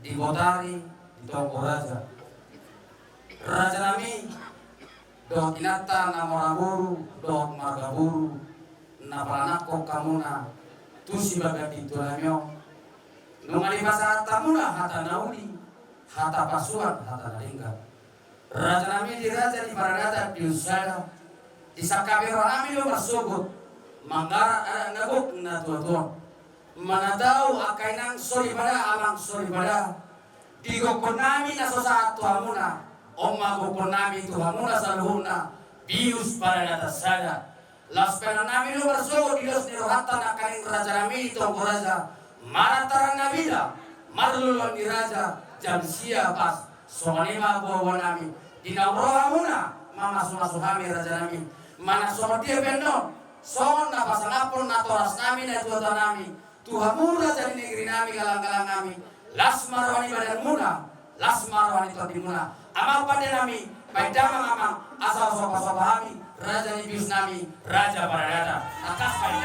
di Botari, di Toko Raja. Raja nami, dot inata na moraburu, dot margaburu, na palanako kamuna, tusi bagat itu namyo. Nungali masa tamuna hata nauli, hata pasuan, hata naringga. Raja nami di raja di paradata di usada, di sakabero nami lo masugot, manggara nagok na tuwa-tuwa. Manataw akay nang sorry pada amang sorry pada di gokon nami na sa tuwa muna o magokon nami tuwa muna sa luhuna bius para natasada las pena nami lo bersugo di los nirohata na kaning raja nami ito ko raja maratarang nabila marlulon ni raja jam siya pas so manima buwa nami dinauroha muna mama sumasuhami raja nami mana so dia bendo so na pasangapon na toras nami na tuwa nami Tuhan mula jadi negeri nami galang-galang nami las marwani badan muna las marwani tadi muna amal pada nami baik damang amang asal sopa-sopa kami raja nibius nami raja paradata akas baik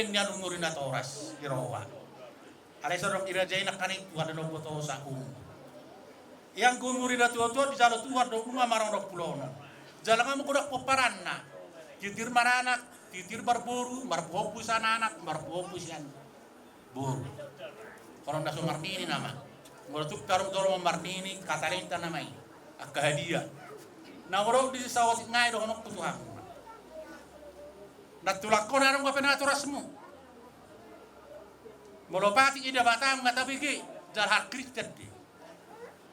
niyan umurin na toras irawa alay sorong irajay na kaning tuhan no boto sa yang gumurin na tuwa di jalo tuhan do uma marang rok pulono jalangan mo kudak poparan na titir maranak titir barburu marpopu anak marpopu yan buru koron na Martini nama ngorotuk karum dolo Martini katalenta namay akahadia na ngorok di sawat ngai do honok tuhan natulak ko na rin ka pinaturasmo. Molopati ida batang matabigi jalhar Kristen di.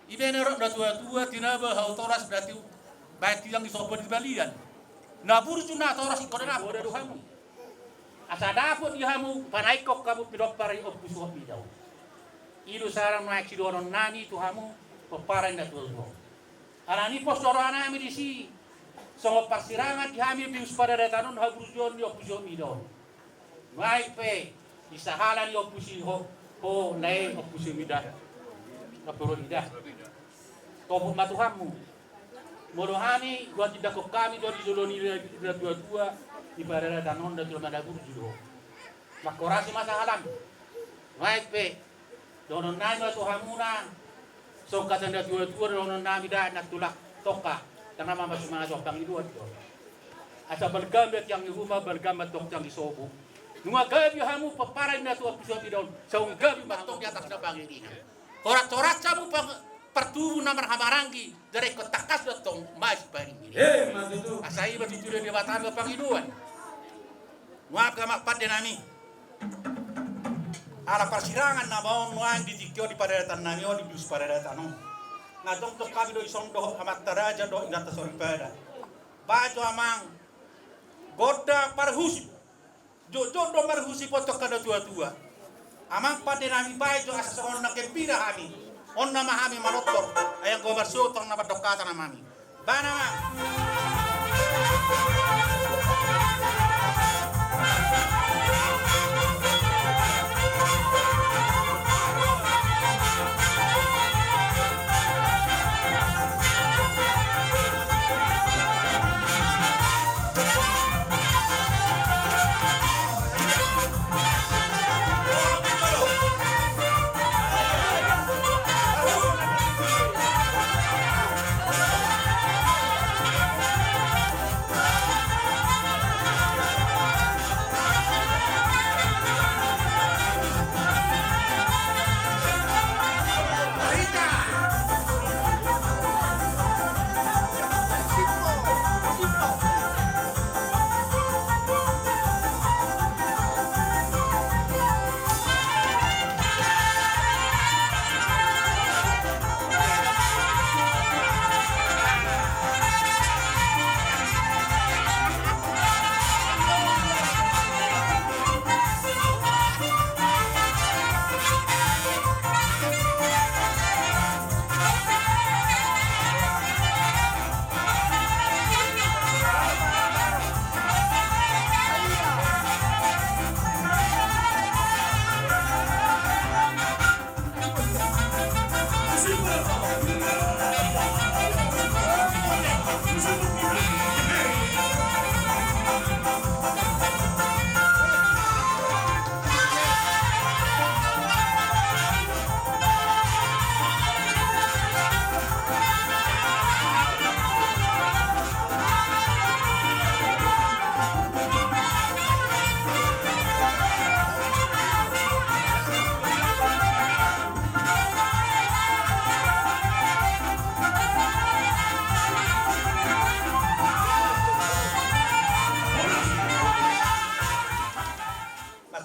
Ibenero na tua tinaba hautoras berarti baik yang disopo di balian. Naburu cuna toras ikon na boda duhamu. Asa dapot ihamu panaikok kamu pidopari opusu pidau. Ilu sarang naik sidoron nani tuhamu peparan na tuwa. Arani pos dorana mi disi. So persirangan kami bius pada datanon habujon yo pujo midon. Baik pe isahalan yo pusi ho lai yo pusi midah. Kapuro midah. Topo matuhamu. Molohani gua tidak kok kami do di zoloni dua di pada datanon dan cuma ada burjo. Makorasi masahalan. Baik pe donon nai matuhamuna. So kata dua donon nami dah nak tulak toka. Karena mama cuma ngajok tang iluat. Asa bergambat yang di rumah bergambat tok yang disobo. Nunga gabi hamu paparai na tua pisau tidak saung gabi matok di atas na bangiringan. Korat-korat samu pertubu na marhamarangi dari kotakas datong mais baringi. Matutu. Asai batu tulen di batan ke pangiduan. Nuap kamak pat denami. Ala persirangan na baon nuang di tikyo di padatan nanyo di dus padatan no. Ngadong tok kami do isong do amat taraja do ingata sori pada. Bajo amang goda parhusi. Jojo do marhusi potok kada tua-tua. Amang pade nami bae jo asa on na kempira ami. On na mahami manotor. Ayang go barso tong na padokata na mami. Bana ma.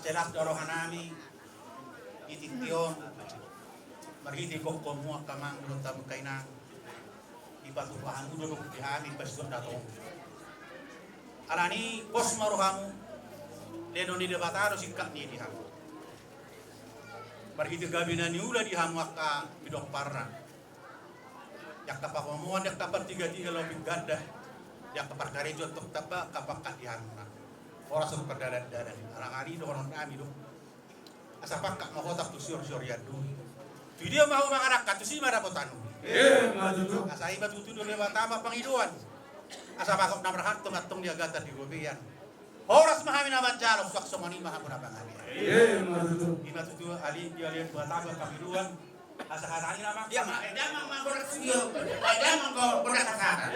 Jelas dorohanami itiktion marhiti kok komua kamang dulu tamu kainang di batu bahan dulu dihami pas datong alani pos maruhamu lenon di debataro singkat ni dihamu marhiti gabina ni ula dihamu akka bidok parra yak kapakomuan yak kapar tiga lebih ganda yak kapar karejo tok taba kapakat dihamu orang suruh perdadan-dadan arang-ari do orang kami do asa pakak mahotak tu syur-syur yadu video mau mangarakat tu si mara potanu Matutu. asa iba tutu do lewat tama pangiduan asa pakak namrahan tungatong dia gata di gobian horas mahami naman jalok swak somoni mahamuna pangami Matutu. ina tutu ali dia lihat buat tama pangiduan asa hasani nama Dia mang manggorak studio. Dia manggorak kasara.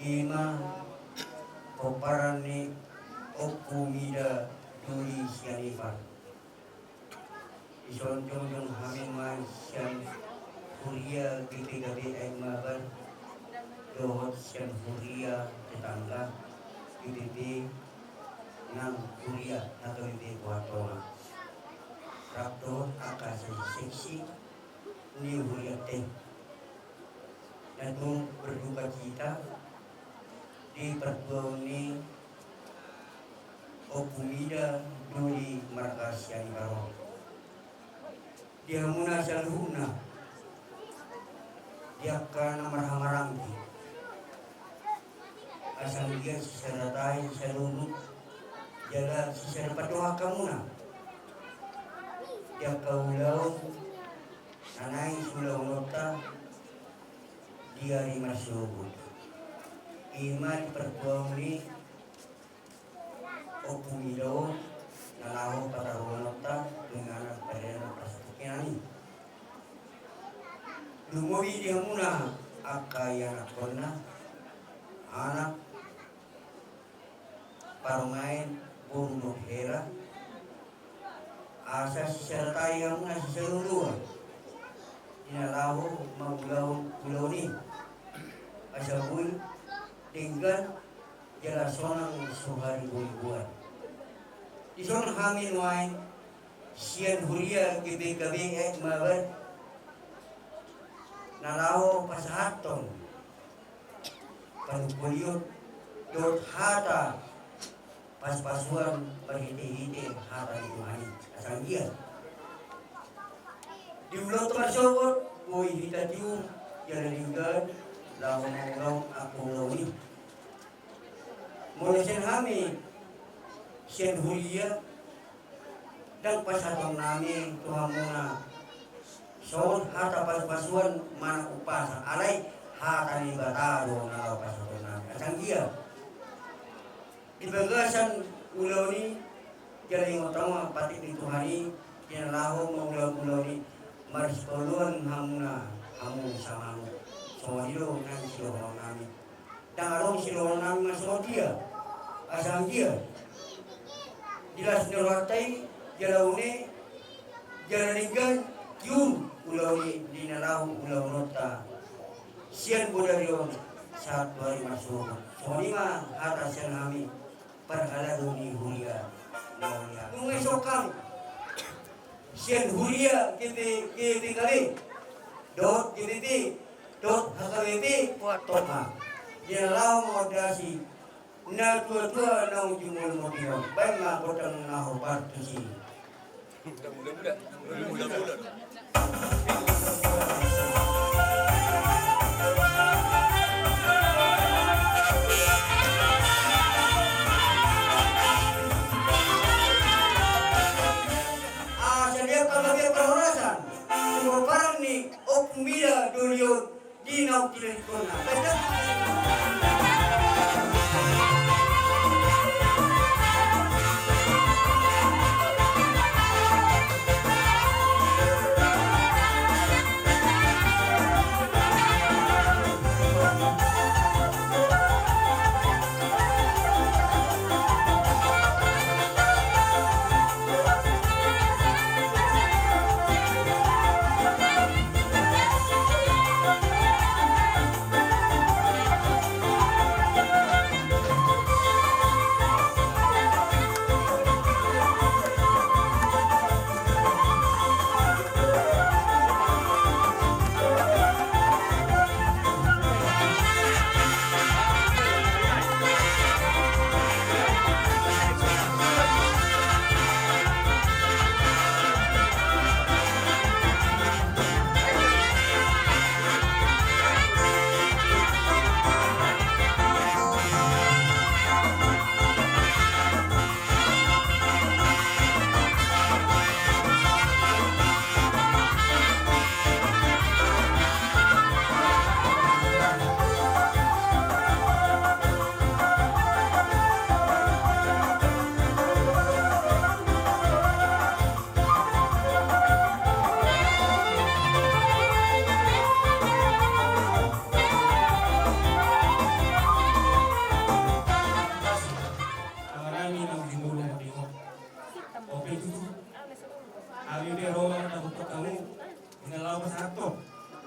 Ima koparane okumida duli sianifar isontong yung hamiman siyang huria kitigabi ay mabar dohot siyang huria tetangga kitibi ng huria na kitibi kuhatonga rapto akasa seksi ni huria ten dan berduka cita di pertuani okumida duli markas yang baru dia muna salhuna dia kana marhamarangki asal dia secara tayo salunut jaga secara patuha kamuna dia kaulau nanay sulaw nota dia di masyubut Ima diperjuang ni Opumilo nalaho pataruanota dengan pada pasuknya Lumowi dia muna akaya nakona anak parumain burung hera asa sertai yang muna seluruh inalaho pulau ni asabul tinggal jala sonang suhari buat di sonang hamin wain sian huria GBKB mabar nalaho pasahaton panukuliot dot hata pas-pasuan berhiti-hiti hata itu hani asal dia di ulang tersebut boy hita tiu jalan tinggal lawan aku lawi mulai sen hami sen hulia dan pasatong nami tuhamuna soal hata pas-pasuan mana upasa alai hata ni batado na pasatong nami asang dia di bagasan ulau ni jalan utama pati dituhani yang lahu mengulau-ulau ni maris poluan hamuna hamu sama semua hilo nanti siloh nami darong siloh nami masuk dia asal dia jelas neratai jalaune jalaningan yum ulau ni dinalahu ulau nota sian bodarion saat hari masuk semua lima atas yang kami perhala duni huria naulia mengesokkan sian huria kebe kali dot GBB dot HKBP buat toma jalau modasi na tua-tua na ujungul modio baik ma kotang na hobar tusi mudah-mudah sedia kabeh perhorasan semua barang ni opmila dulio di nau kilen kona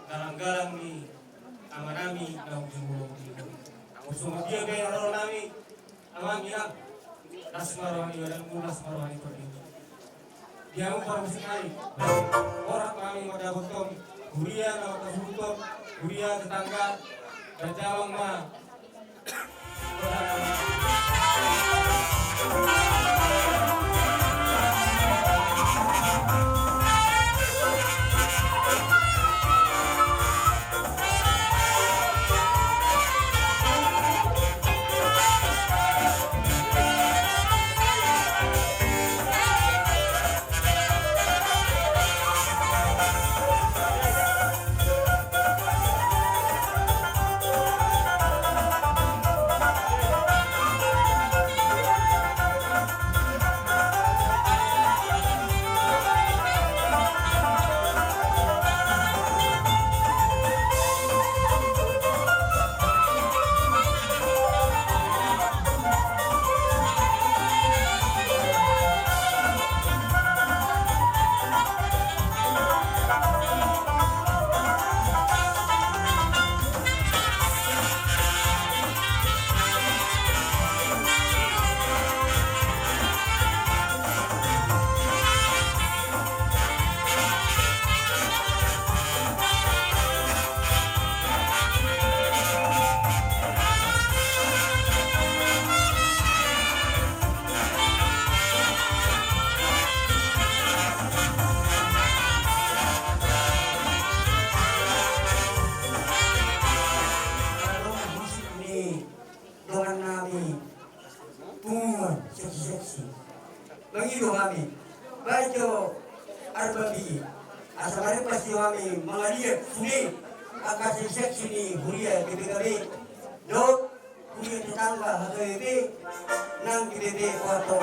galang-galang ni amanami dalam jumlah ini. Usung dia gaya orang nami amang yang nasmarwani dan nasmarwani ini. Dia umpan sekali. Orang kami pada botong, huria na kahutom, huria tetangga dan jawang ma. kami pengumuman seksi-seksi. Begitu kami. Baca arbabi. Asal hari pasti kami mengalir sulit akan seksi ni huria BPKB. Dot huria tetangga HKBP nang BPB Kuarto.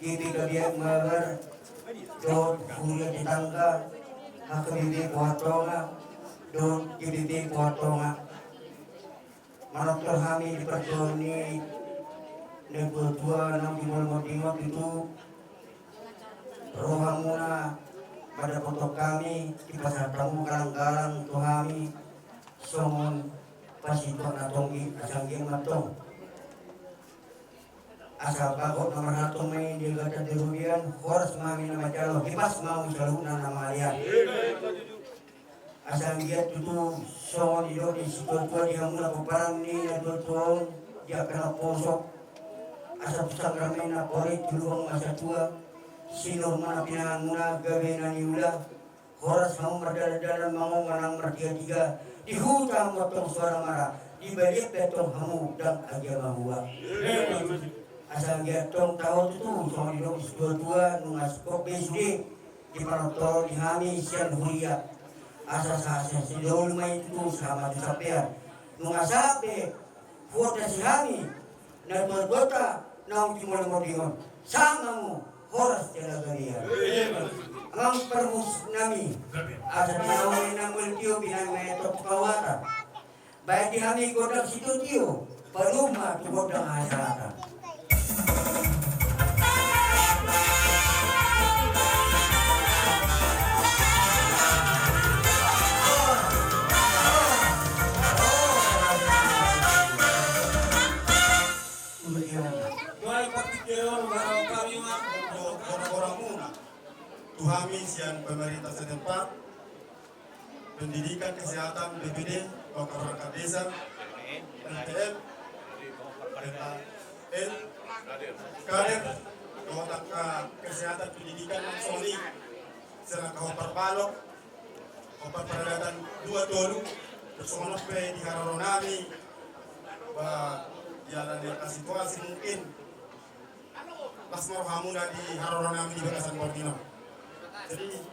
kiti kabiak magar dot kuya ditangga hakabibi kuatonga dot kibibi kuatonga manaktor kami diperjoni negodua nang dimol-modingot itu rohamuna pada foto kami di pasar tamu galang-galang tuhami songon pasito natongi asanggi matong asal bakot nomor satu main di gata dirubian horas mami nama jalo kipas mau jaluna nama liat asal giat tutu songon ido di situ tua dia mula peparang ni na tutuong dia kena posok asal pusang ramai na pori tulung masa tua sino mana pinangan muna gawe na niula horas mau merdala-dala mau manang merdia tiga di hutan motong suara marah di balik betong hamu dan aja mahua asal getong tahu itu sama di dong dua nungas kok besde di panotol di hami sian huria asas sejauh mai itu sama di sapean nungas sape foto si hami na dota nang timur modingon sangamu horas jaga dia ang permus nami asa tinawin ng multiyo binang metok kawata baik di hami godang situ tiyo paluma tu godang asata Tuhami sian pemerintah setempat, pendidikan kesehatan BPD, perangkat desa, NTM, KDN, kader, kota kesehatan pendidikan Soli, serang kawasan Balok, kawasan Peradaban 2 Tolu, bersama di Haroronami, jalan yang situasi mungkin pas mau kamu di Haroronami di Bekasan Borneo. Jadi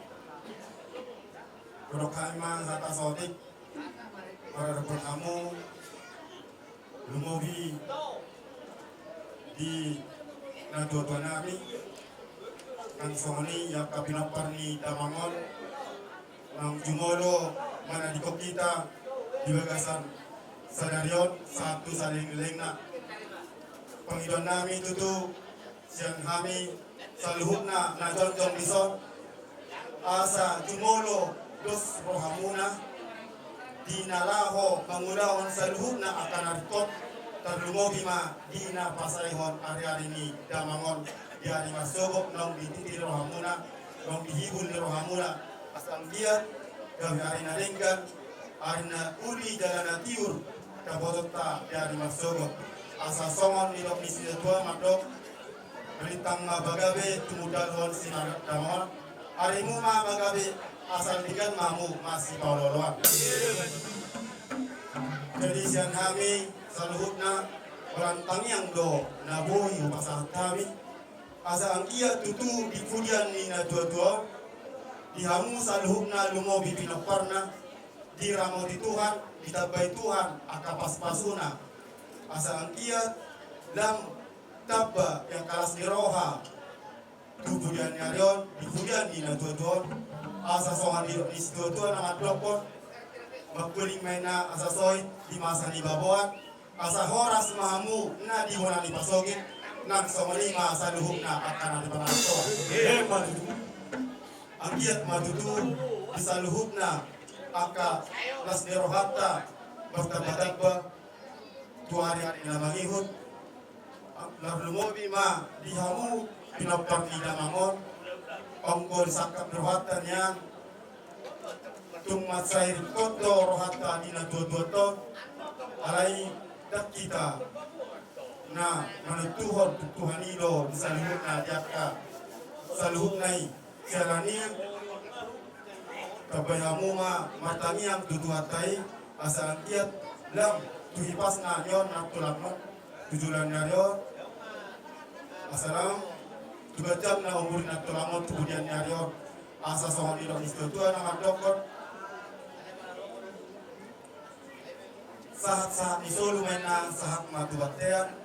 produk kami mah kata sotik para repot kamu lumogi di nadoto nami kan soni yang kapinapar ni Damangon nang jumolo mana di kita di Bekasan Sadarion satu saling lengna pengidon nami itu tuh siang kami saluhuna na jonjong bison asa jumolo dos rohamuna dinalaho mangulahon saluhuna akan arkot terlumogi ma dina pasaihon ari-ari ni Damangon di hari masogok nong dititi rohamuna nong dihibul ni rohamuna asal giat gawi ari na lenggan ari na uli jalana tiur kabotota di hari masogok asa songon ni dok misi tua madok belitang mabagabe tumudalhon sinar Damangon harimu mah bagabe asal digan mamu masih pauloloan. Jadi siang kami saluhutna perantang yang do naboy pasal kami asal angkia tutu di kudian ni na dua-dua dihamu saluhutna lumobi pinaparna diramo di Tuhan ditabai Tuhan akapas pasuna asal angkia lam tabba yang kalas di roha tujuan nyarion di kudian di na dua-dua asa sohan di dua-dua nama dropon makuling maina asa soy di masa ni baboan asa horas mahamu na di wana ni pasogin nak somali masa luhukna akan di panaso angkiat madudu bisa luhukna aka las derohata bertabadagba tuari na mangihut larlumobi ma dihamu pinapar di Damangon ongkol sakap rohatan yang tumat sair koto rohata di na dua-dua alai dak kita na manutuhon Tuhan ilo di saluhut na diaka saluhut nai sialani kabayamu ma matani yang tutuhatai asal kiat lam tuhipas na yon na tulakno tujulan narion asalam 2 jam na umur na tulamot kemudian narion asa sohon ilo istutua na madokot sahat-sahat isolu mena sahat matubatean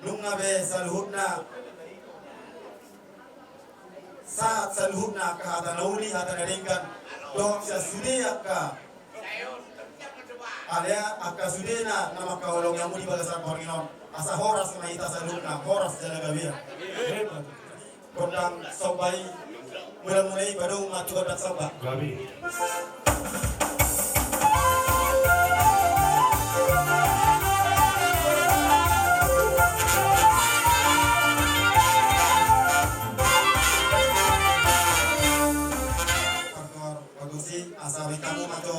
lunga be saluhutna saat saluhna ka hata nauli hata naringkan dok sa sude akka alea akka sudena nama kawalong yang mudi bagasan Panginoon asa horas mahita saluhna horas jalagawia kondang sobai mulai baru matu dak soba asabi kamu maco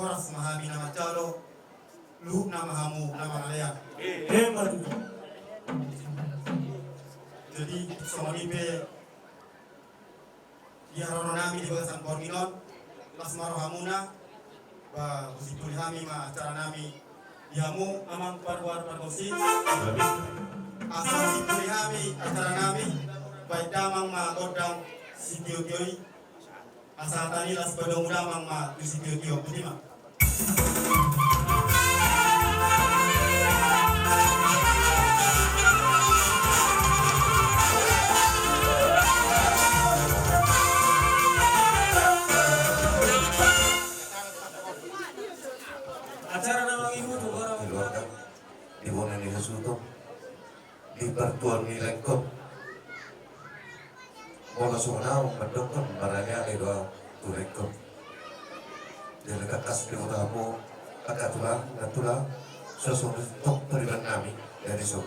horas mahami nama calo luhuk nama hamu nama alea jadi sama nipe ya rono nami di bagasan Panginoon las maro hamuna ba usipuli hami ma acara nami yamu amang parwar parkosi asa usipuli hami acara nami baik damang ma godang sitio-tioi asa tani las badong damang ma sitio-tio budima acara nama ibu tuh orang keluarga di bona ni hasuto di pertuan ni lengkop bola sonau mendokon barangnya ada doa tu lengkop dia dekat kas di utamu agak tulang sesuatu tok periban kami dari so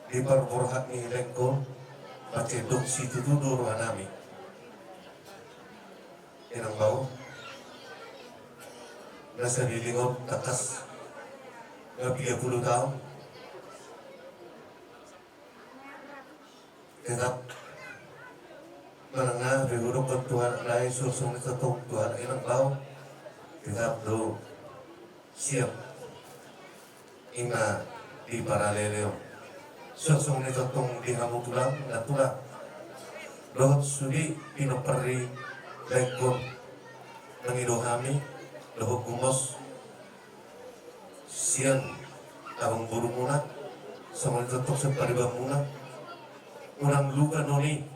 di perborhat ni lengkop baca dok situ dulu ruang kami yang bau nasa lilingop takas na 30 tahun tetap menengah berhuruf ke Tuhan lain susung ketung Tuhan inang bau tetap do siap ina di paraleleo susung ketung di hamu tulang na tulang dohot sudi pinoperi lekon mengidohami lohok gumos siang abang burung muna sama tetap separibang muna unang luka noni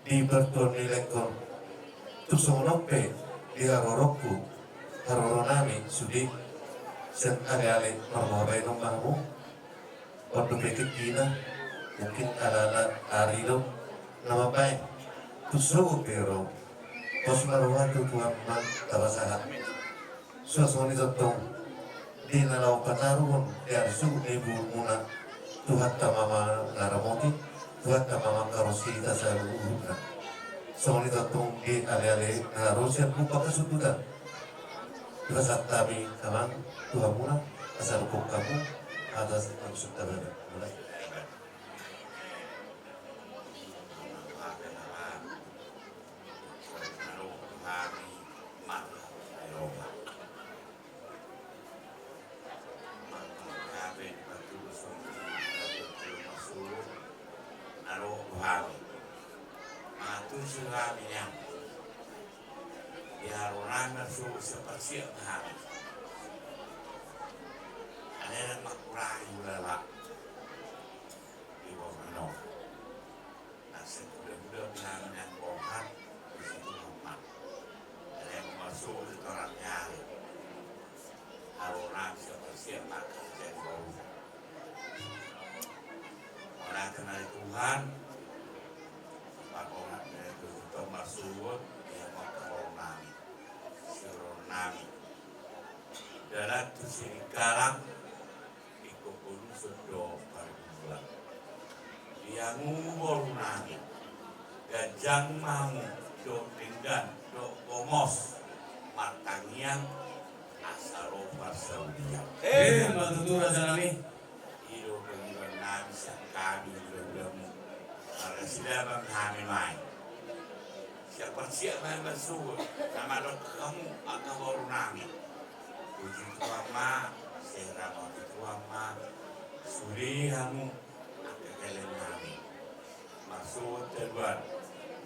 di bertuan nilekon tu sonope di harorokku haroronami sudi sen ale-ale marmabay ng mamu waktu pekit gina mungkin ada arido nama baik tusugo pero tos maruhatu Tuhan man tabasahat suasoni totong di nalau patarun dari suku ibu muna Tuhan tamama naramoti Tuhan tamama karosi tasaluhuna soni totong di ale-ale narusian lupa kesudutan Tuhan tabi kamang Tuhan muna asal hukum kamu atas maksud terhadap mulai seperti hari ada yang makurai ulala di bawah nasi kuda-kuda bilang yang bohat di situ rumah ada yang masuk di orang nyari orang seperti maka jadi bau orang kenal Tuhan pak orang itu termasuk yang mau nami nami dalam tusiri kalang ikopulu sedo parbulan dia ngubur nami gajang mamu do tinggan do bomos martangian asaro parsaudia matutu raja nami hidup dengan nami kami berlamu para sidabang kami main siapa siapa yang bersuara nama dok kamu akan baru nami puji Tuhan ma serama Tuhan ma suri kamu akan kalian nami maksud terbuat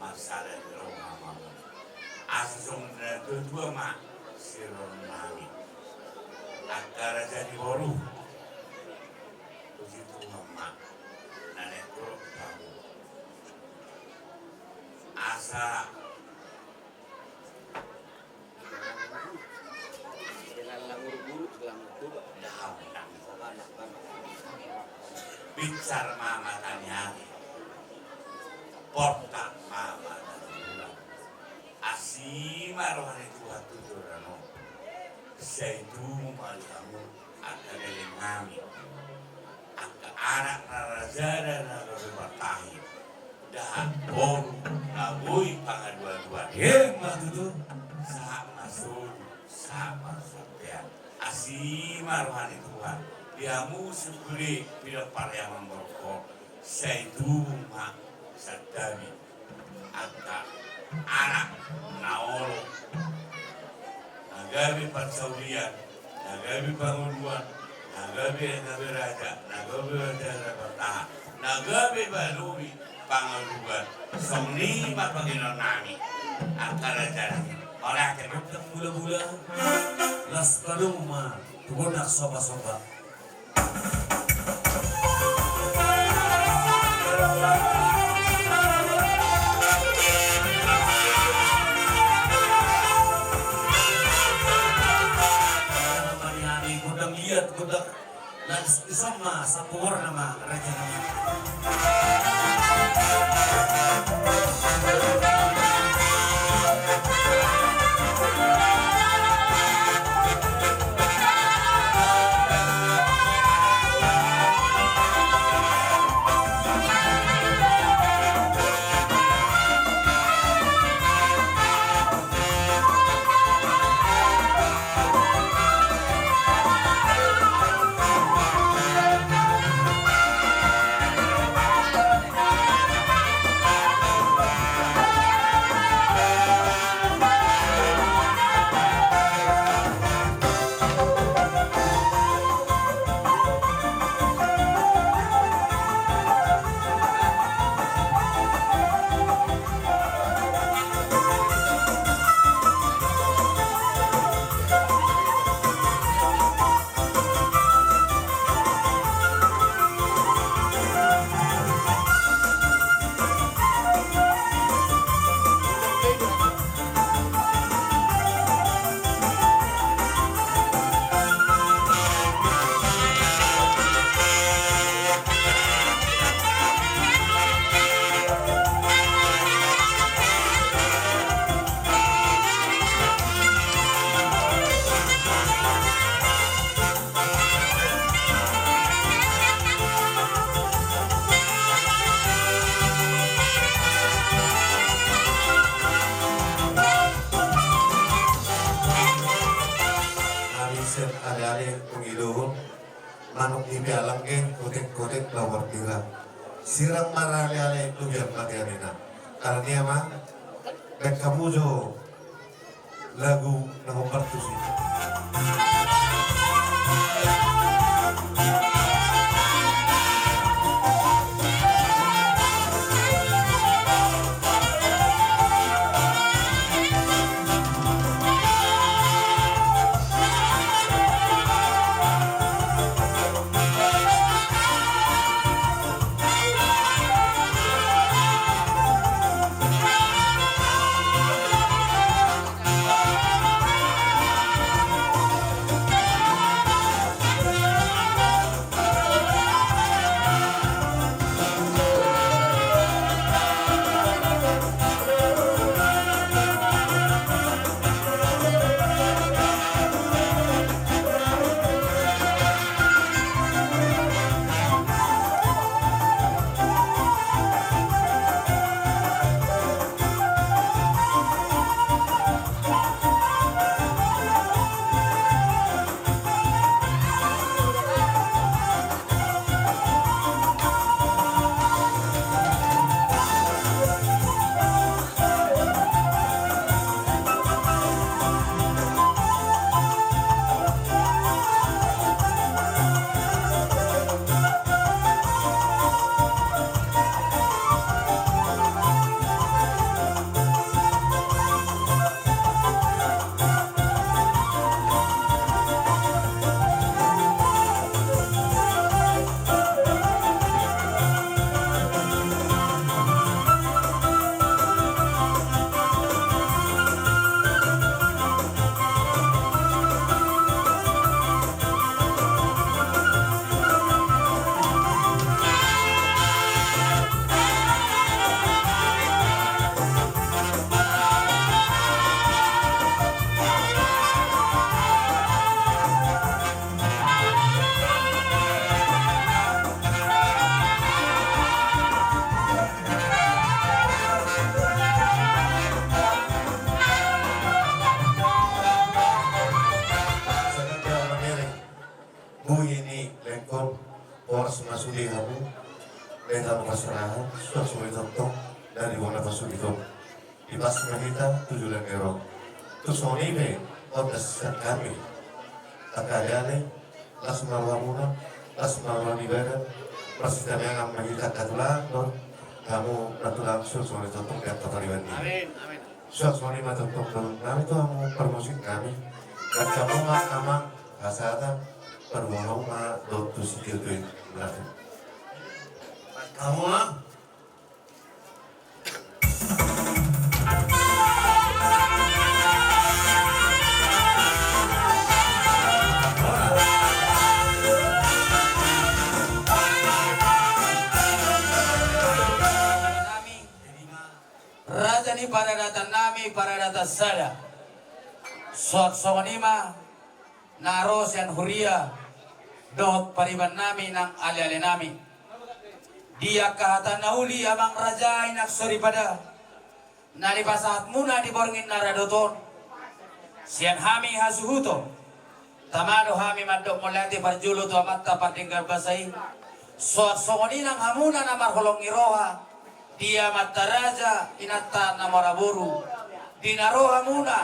masalah di rumah mamu asung dan kedua ma siron nami akan jadi baru puji Tuhan ma nenek kurang kamu asa bicar mama tanya porta mama tanya asima rohani Tuhan tuturano seitu mali kamu akan nami akan anak narajada narabatahi dah bom nabui pangadua-dua matutu sama sampean asima rohani Tuhan diamu syukuri bila paryaman berkor seitu mak sadami anak anak naolo nagabi persaulian nagabi pangunduan nagabi raja nagabi raja bertahan nagabi balumi pangunduan somni mapaginon nami akan raja oleh akhirnya bula-bula las kadung ma tugonak soba-soba gudang liat gudang las isoma sapur nama raja nama pengiluhun manuk di pialang ke kotek-kotek lawar tira sirang marale-ale itu biar matianina karena dia mah baik kamu jo lagu nomor 4 sih. Sulihamu Leham Pasrahan Suasuli Tonton dari Wana Pasudito di pas Mahita 7 Lengero Tusonibe Otas kami Takadane Las Marwamuna Las Marwamibada Masih yang Mahita Katulang kamu natulang Suasuli Tonton dan Tatariwan ini Suasuli Tonton kami itu kamu permusik kami dan kamu nama kasatan perwahau ma dotu sikil tuin berarti kamu mah Raja ni pada data nami pada data sada Sot sonima naros yang huria dot pariban nami nang ali-ali nami dia kahatan nauli amang raja inak sori pada nari pasahat muna diborngin naradoton sian hami hasuhuto tamado hami mandok molati parjulu tu amatta patinggal basai soat songoni nang hamuna namar holong iroha dia matta raja inatta namaraburu dinaroha muna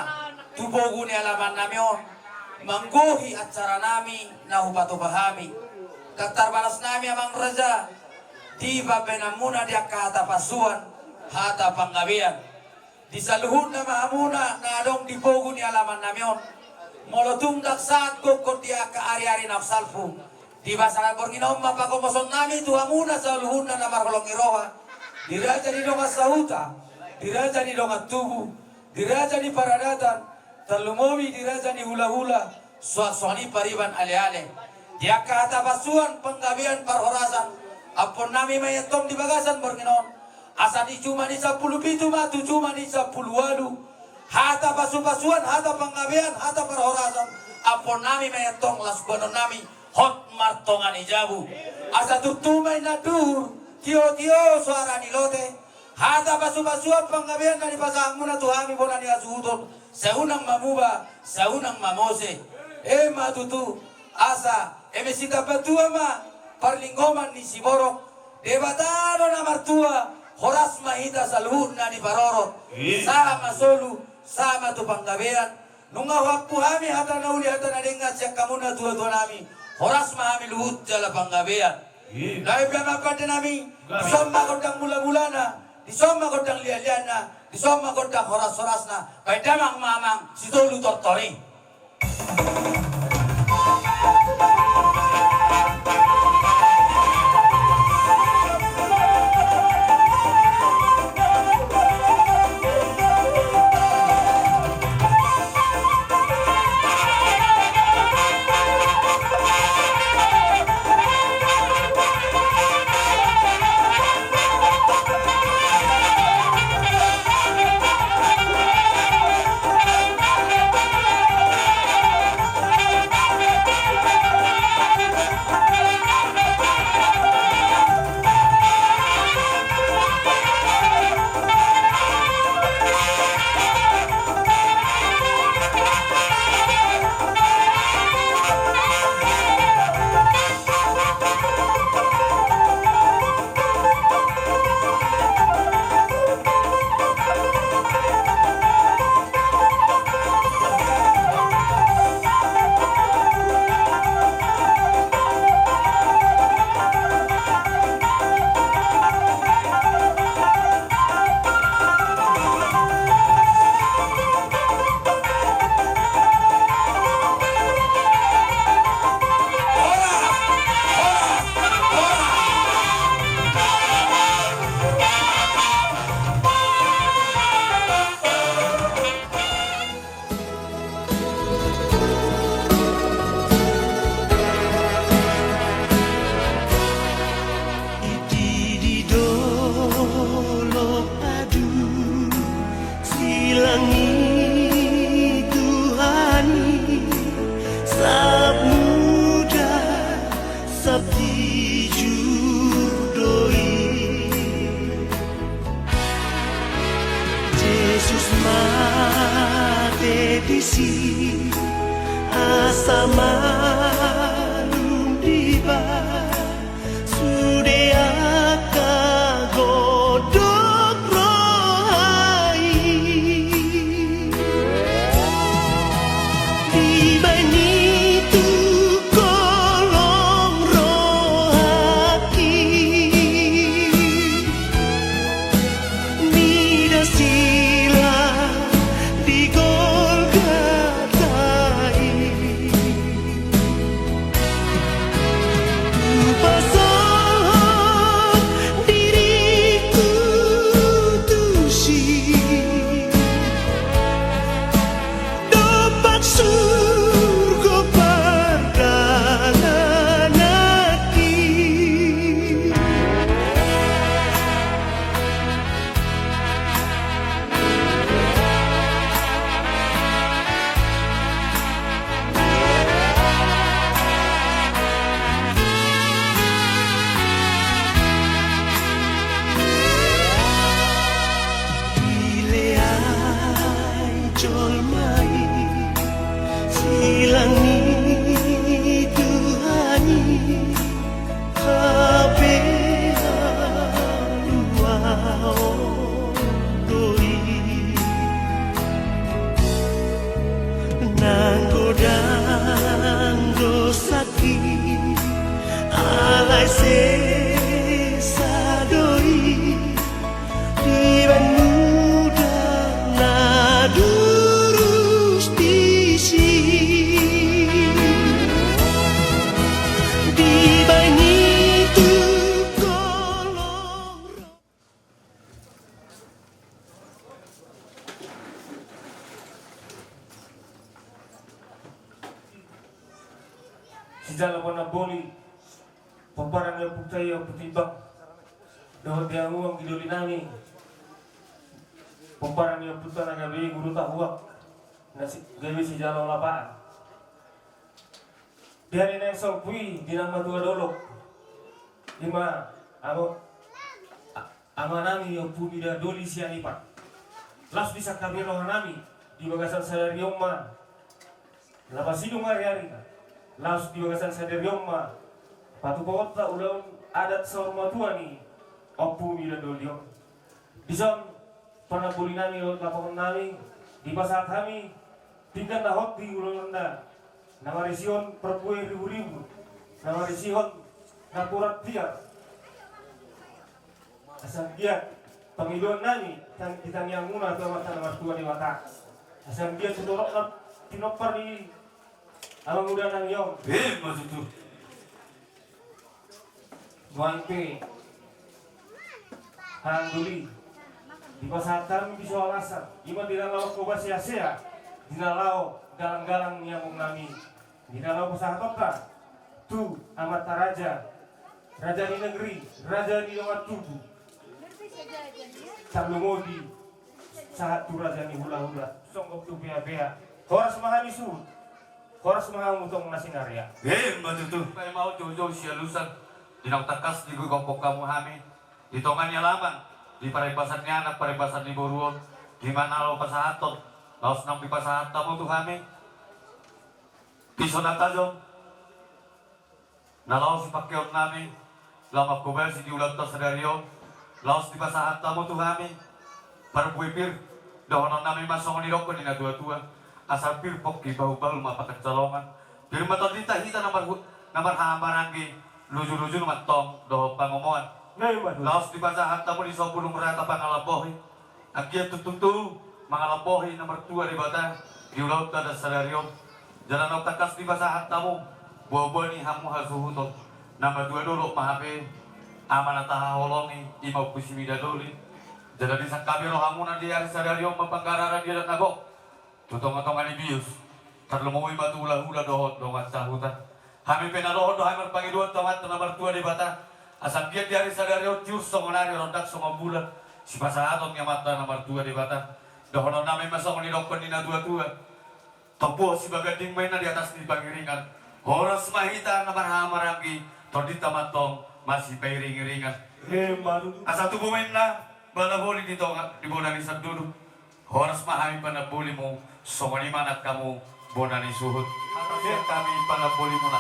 tubogu ni alaman namion manggohi acara nami nahupatu bahami katar balas nami amang raja di babenamuna dia kata pasuan hata panggabian di saluhun na mahamuna na adong dipogu ni alaman namion molotungdak saat kokot dia ke ari-ari nafsalfu di basara borginom mapakomoson nami tuhamuna saluhun na namarholong iroha diraja di donga sahuta diraja di donga tubuh diraja di paradatan terlumowi diraja di hula-hula suasani pariban ale-ale dia kata pasuan penggabian parhorasan apun nami mayatong di bagasan borginon asa di cuma di 10 pitu matu cuma di 10 walu hata pasu-pasuan hata penggabian hata parhorasan apun nami mayatong lasbonon nami hot martongan ijabu asa tutumay na dur tio-tio suara nilote hata pasu-pasuan penggabian dari pasang muna tuhami bonani asuhudon saunang mamuba saunang mamose matutu asa emesita patua ma parlinggoman ni Siborok debatado na martua horas mahita saluhun na di parorot sama solu sama tu panggabean nunga waktu hami hata na uli hata na dengat siya kamuna tua-tua nami horas mahami luhut jala panggabean laib lama pada nami disomma kodang mula-mulana disomma kodang lialiana disomma kodang horas-horasna kay damang mamang si tolu tortori. Sijala wana boli pembaran yang putih yang petibak dawat yang uang gidoli nami pembaran yang putih naga beli guru tak uang nasi gawe sijala lapaan biar ini yang sopui di nama tua dolok lima ama nami yang pumi dah doli sianipan las bisa kabiro nami di bagasan sadari omma lapas hidung hari-hari laos di bagasan saderioma patu pokota ulang adat saurma tua ni opu mila doliom dison pernah buli nami laut lapangan nami di pasar kami tinggal nahot di ulang anda nama rision perpue ribu-ribu nama rision napurat dia asal dia pemiluan nami kita yang muna atau mata nomor 2 di mata asal dia sedorok na tinopar di alam muda nang yong maksud Muangpe Hangguli di pasatan di Soalasan ima dinalau koba sia-sia dinalau galang-galang nyamuk nami dinalau pesahakota tu amata raja di negeri raja di nomor tubuh Samlumodi saat tu raja ni hula-hula songgok tu pia-pia horas mahami suut horas mahamutong nasinarya maksud kayak mau jauh-jauh sialusan dinang takas di gugopok kamu hami di tongannya laman di paribasannya anak paribasan di Boruon di mana lo pasahaton laos nang di pasahat kamu tuh hami pisau tajam na laos pakaian nami lama kubel si diulat tas sadario laos di pasahat kamu tuh hami parbuipir dahonon nami masong ni rokon ina dua-dua asal pir pok di bahu-bahu mapakan calongan pir maton ditahita namar hamaranggi luju-luju matong doho pangomoan laos di pasahat tamu di sopulung rata pangalapohi akia tututu mangalapohi nomor 2 di bata di ulaut ada sadario jalan takas di pasahat tamu buah-buah ni hamu hasuhuto nama 2 dulu mahape amanataha holongi imau kusimida doli jalan di sakabiro hamuna di hari sadario mapanggararan dia dan nagok tutong-totongan ibius terlumui batu hula-hula dohot dongat sahutan kami penarohon dohai merpangiduan tomat nomor 2 di bata asal dia di hari sadario tius songonari rondak songon bulan si pasahaton yang mata nomor 2 di bata dohonon nami masong ni dokon dina 22 topo si bagading maina di atas di pangiringan horas mahita nomor hamarangi tordita matong masih pairing-iringan asal tubuh maina bala boli di bonani saduduk horas mahami pada boli mo songoni manat kamu bonani suhut harusnya kami pada boli mo na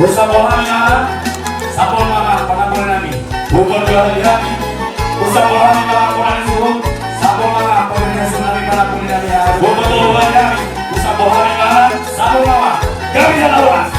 Usabohana, sabon mga pangabulan namin. Bukod ko hali-hali. Usabohana mga pangabulan suhod. Sabon mga koordinasyon namin pangabulan namin. Bukod ko hali-hali. Usabohana mga sabon mga. Kami sa lawas.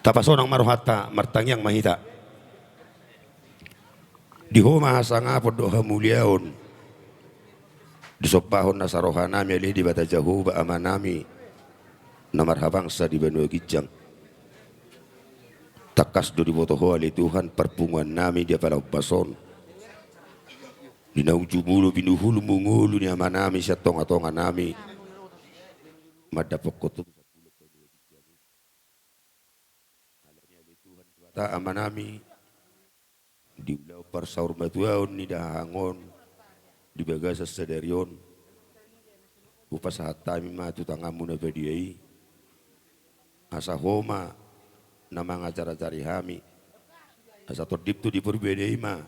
Tapasonang maruhata martangyang mahita. Di huma hasanga podo hamuliaon. Di sopahon na sarohanami ali di bata jahu ba amanami na marhabang sa di Banua Gijang. Takas do di botoho ali Tuhan perpunguan nami dia pada pason. Di naujumulu binuhulu mungulu ni amanami sa tonga-tonga nami. Madapok kotum ta amanami di ulau parsaur matuaon ni dahangon di bagasa sedarion upasahata mi matu tangamu na bediai asa homa na mga cara-cari hami asa tordip tu di perbedai ma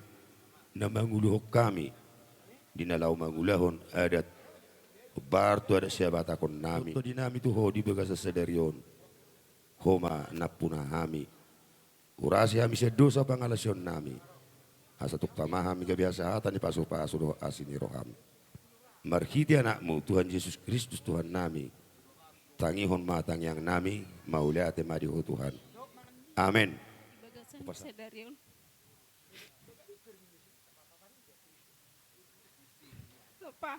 na manguluhok kami di nalau mangulahon adat bar tu ada siapa takon nami di nami tu ho di bagasa sedarion homa napuna hami. Urasi hami sedosa pangalasion nami. Asa tuk tamahami kebiasaan ni pasu doa asini roham. Marhiti anakmu Tuhan Yesus Kristus Tuhan nami. Tangihon matang yang nami mauliate madiho Tuhan. Amin. Pak,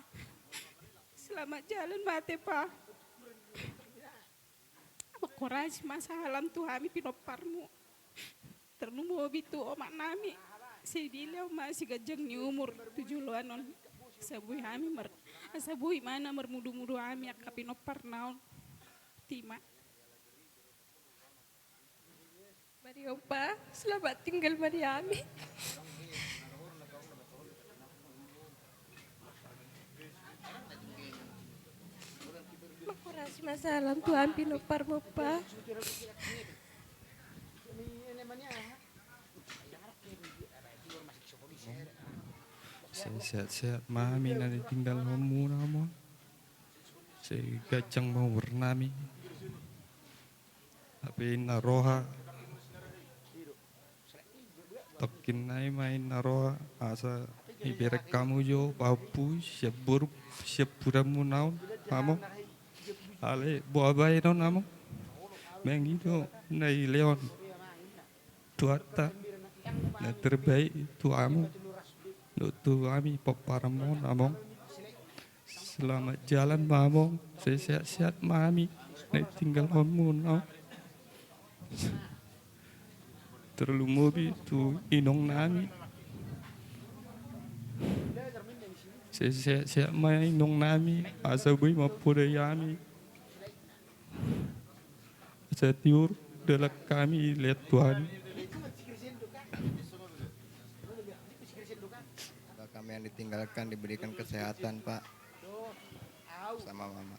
selamat jalan mate Pak. Makorasi masa halam Tuhami pinoparmu. Ternumu bitu omak nami. Sedile masih gajeng ni umur 7 on. Sabui mana mermudu-mudu ami akapinopar naon. Tima. Mario Pa, selamat tinggal Mariami. Makurasi masalah Tuhan pinopar mo Pa. Saya sehat-sehat mami nanti tinggal homu namun saya gajang mau bernami tapi naroha tokin nai main naroha asa iberek kamu jo papu siap puramu naon kamu ale buah bayi non namu mengido nai leon tuata na terbaik tuamu Nutu kami peparamon among selamat jalan mamong sehat-sehat mami naik tinggal homun no terlalu mobi tu inong nami sehat-sehat mai inong nami asa bui mapura yami asa tiur delak kami lihat Tuhan. Kami yang ditinggalkan diberikan kesehatan Pak sama Mama.